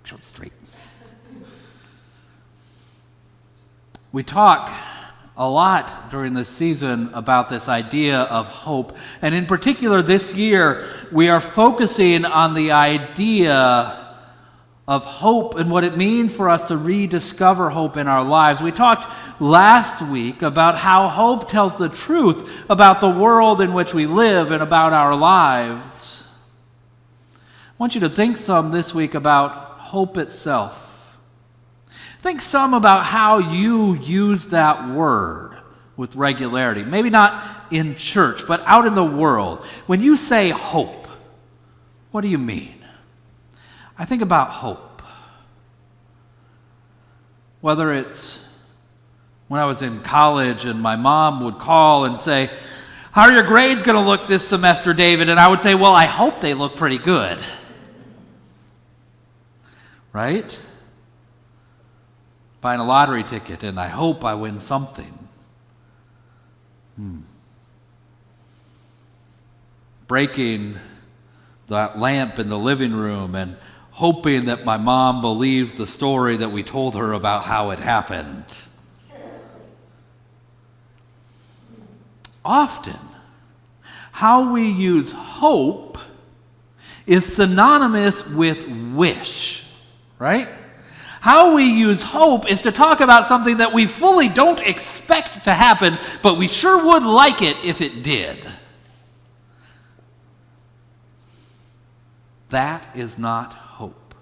short, straight. We talk a lot during this season about this idea of hope. And in particular, this year, we are focusing on the idea of hope and what it means for us to rediscover hope in our lives. We talked last week about how hope tells the truth about the world in which we live and about our lives. I want you to think some this week about hope itself. Think some about how you use that word with regularity. Maybe not in church, but out in the world. When you say hope, what do you mean? I think about hope. Whether it's when I was in college and my mom would call and say, "How are your grades going to look this semester, David?" And I would say, "Well, I hope they look pretty good." Right? Buying a lottery ticket and I hope I win something. Breaking that lamp in the living room and hoping that my mom believes the story that we told her about how it happened. Often, how we use hope is synonymous with wish, right? How we use hope is to talk about something that we fully don't expect to happen, but we sure would like it if it did. That is not hope.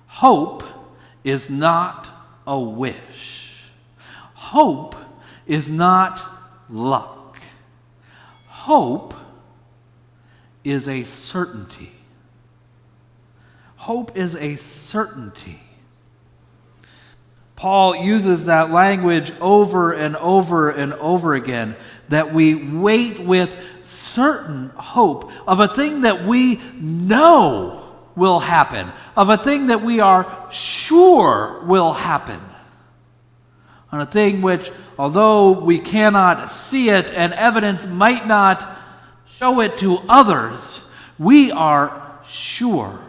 Hope is not a wish. Hope is not luck. Hope is a certainty. Hope is a certainty. Paul uses that language over and over and over again, that we wait with certain hope of a thing that we know will happen, of a thing that we are sure will happen, on a thing which, although we cannot see it and evidence might not show it to others, we are sure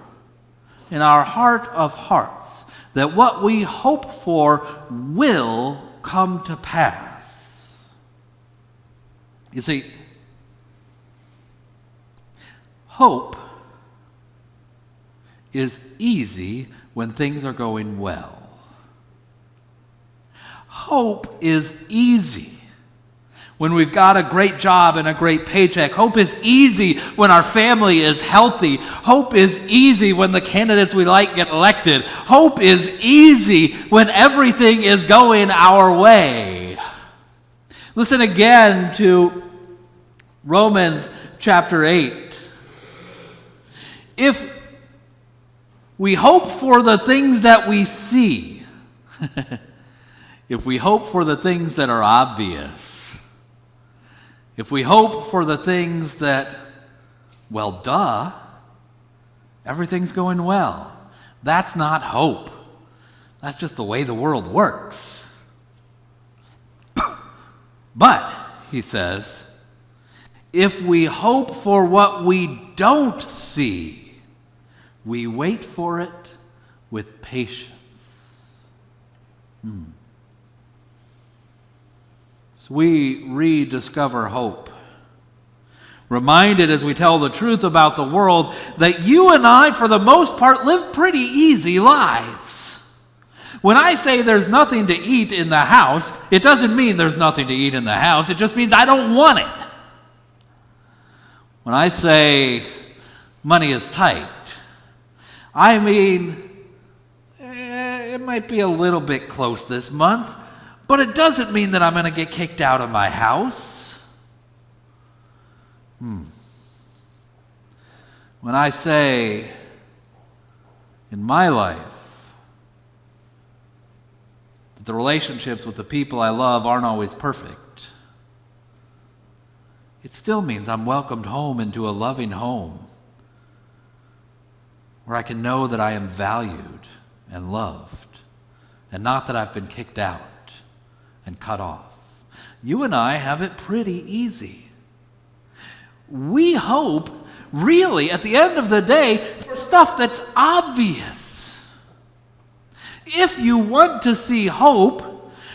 in our heart of hearts that what we hope for will come to pass. You see, hope is easy when things are going well. Hope is easy when we've got a great job and a great paycheck. Hope is easy when our family is healthy. Hope is easy when the candidates we like get elected. Hope is easy when everything is going our way. Listen again to Romans chapter 8. If we hope for the things that we see, if we hope for the things that are obvious, if we hope for the things that, well, duh, everything's going well, that's not hope. That's just the way the world works. But, he says, if we hope for what we don't see, we wait for it with patience. So we rediscover hope, reminded as we tell the truth about the world that you and I, for the most part, live pretty easy lives. When I say there's nothing to eat in the house, it doesn't mean there's nothing to eat in the house. It just means I don't want it. When I say money is tight, I mean it might be a little bit close this month, but it doesn't mean that I'm going to get kicked out of my house. When I say in my life that the relationships with the people I love aren't always perfect, it still means I'm welcomed home into a loving home where I can know that I am valued and loved, and not that I've been kicked out and cut off. You and I have it pretty easy. We hope, really, at the end of the day, for stuff that's obvious. If you want to see hope,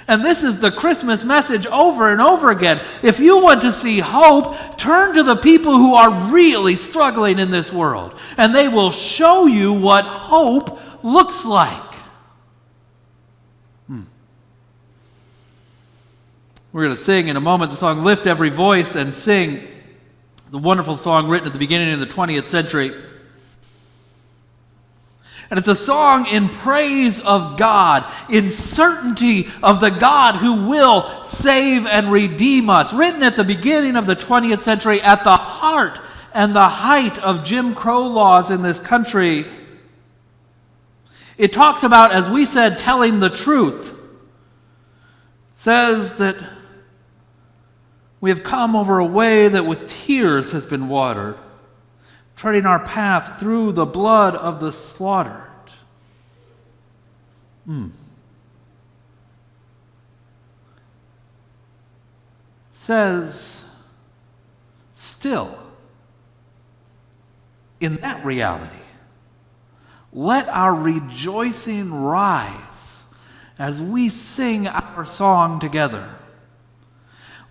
and this is the Christmas message over and over again, if you want to see hope, turn to the people who are really struggling in this world, and they will show you what hope looks like. We're going to sing in a moment the song Lift Every Voice and Sing, the wonderful song written at the beginning of the 20th century. And it's a song in praise of God, in certainty of the God who will save and redeem us, written at the beginning of the 20th century at the heart and the height of Jim Crow laws in this country. It talks about, as we said, telling the truth. It says that we have come over a way that with tears has been watered, treading our path through the blood of the slaughtered. It says, still, in that reality, let our rejoicing rise as we sing our song together.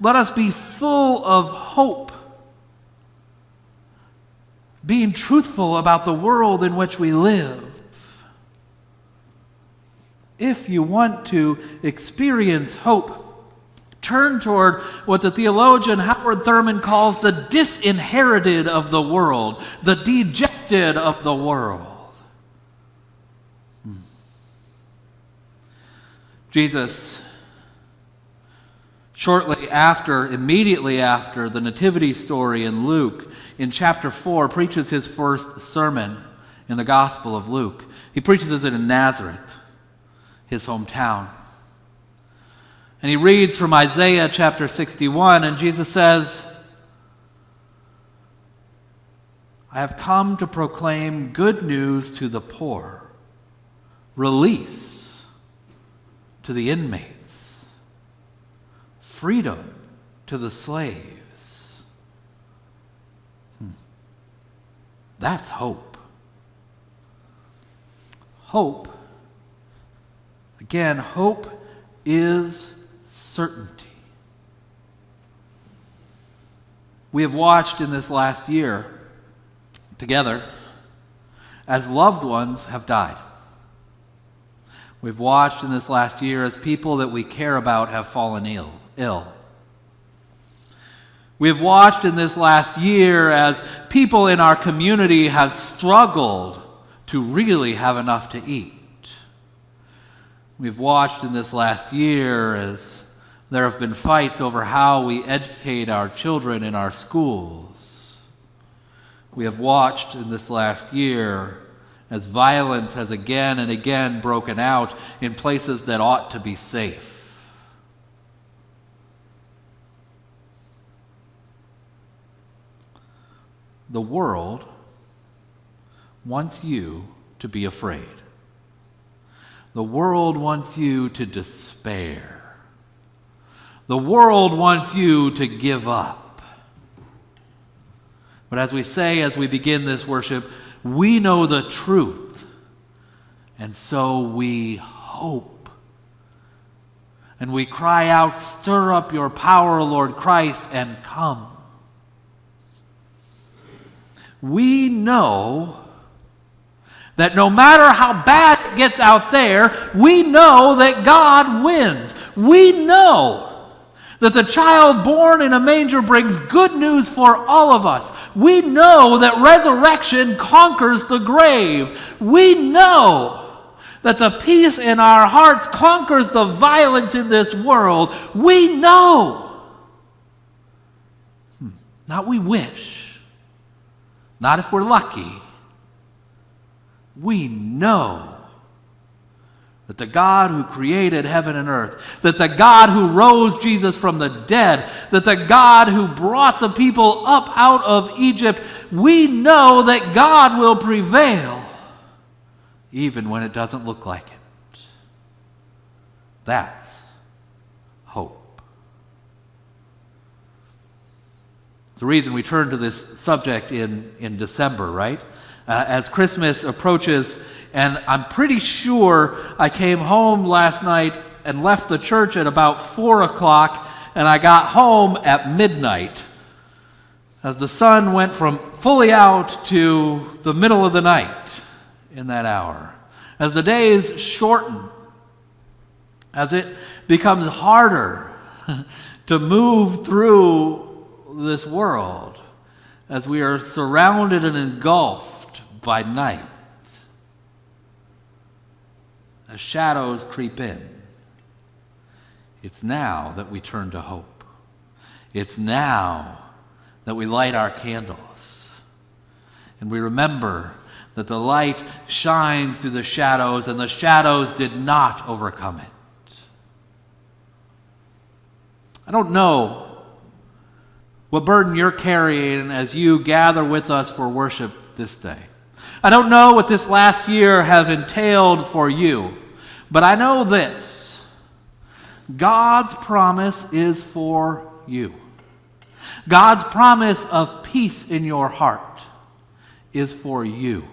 Let us be full of hope, being truthful about the world in which we live. If you want to experience hope, turn toward what the theologian Howard Thurman calls the disinherited of the world, the dejected of the world. Jesus, immediately after the nativity story in Luke, in chapter 4, preaches his first sermon in the Gospel of Luke. He preaches it in Nazareth, his hometown. And he reads from Isaiah chapter 61, and Jesus says, I have come to proclaim good news to the poor, release to the inmates, freedom to the slaves. That's hope. Hope, again, hope is certainty. We have watched in this last year together as loved ones have died. We've watched in this last year as people that we care about have fallen ill. We've watched in this last year as people in our community have struggled to really have enough to eat. We've watched in this last year as there have been fights over how we educate our children in our schools. We have watched in this last year as violence has again and again broken out in places that ought to be safe. The world wants you to be afraid. The world wants you to despair. The world wants you to give up. But as we say as we begin this worship, we know the truth, and so we hope. And we cry out, stir up your power, Lord Christ, and come. We know that no matter how bad it gets out there, we know that God wins. We know that the child born in a manger brings good news for all of us. We know that resurrection conquers the grave. We know that the peace in our hearts conquers the violence in this world. We know. Not we wish. Not if we're lucky. We know that the God who created heaven and earth, that the God who rose Jesus from the dead, that the God who brought the people up out of Egypt, we know that God will prevail even when it doesn't look like it. That's hope. It's the reason we turn to this subject in December, right? as Christmas approaches, and I'm pretty sure I came home last night and left the church at about 4 o'clock, and I got home at midnight, as the sun went from fully out to the middle of the night in that hour. As the days shorten, as it becomes harder to move through this world, as we are surrounded and engulfed by night, as shadows creep in, it's now that we turn to hope. It's now that we light our candles, and we remember that the light shines through the shadows, and the shadows did not overcome it. I don't know what burden you're carrying as you gather with us for worship this day. I don't know what this last year has entailed for you, but I know this: God's promise is for you. God's promise of peace in your heart is for you,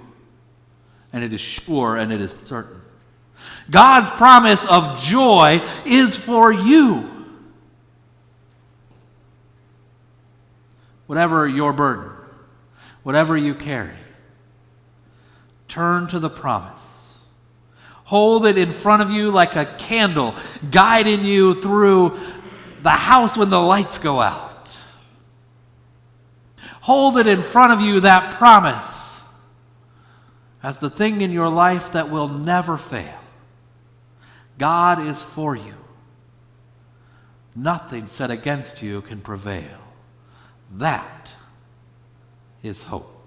and it is sure and it is certain. God's promise of joy is for you. Whatever your burden, whatever you carry, turn to the promise. Hold it in front of you like a candle, guiding you through the house when the lights go out. Hold it in front of you, that promise, as the thing in your life that will never fail. God is for you. Nothing set against you can prevail. That is hope.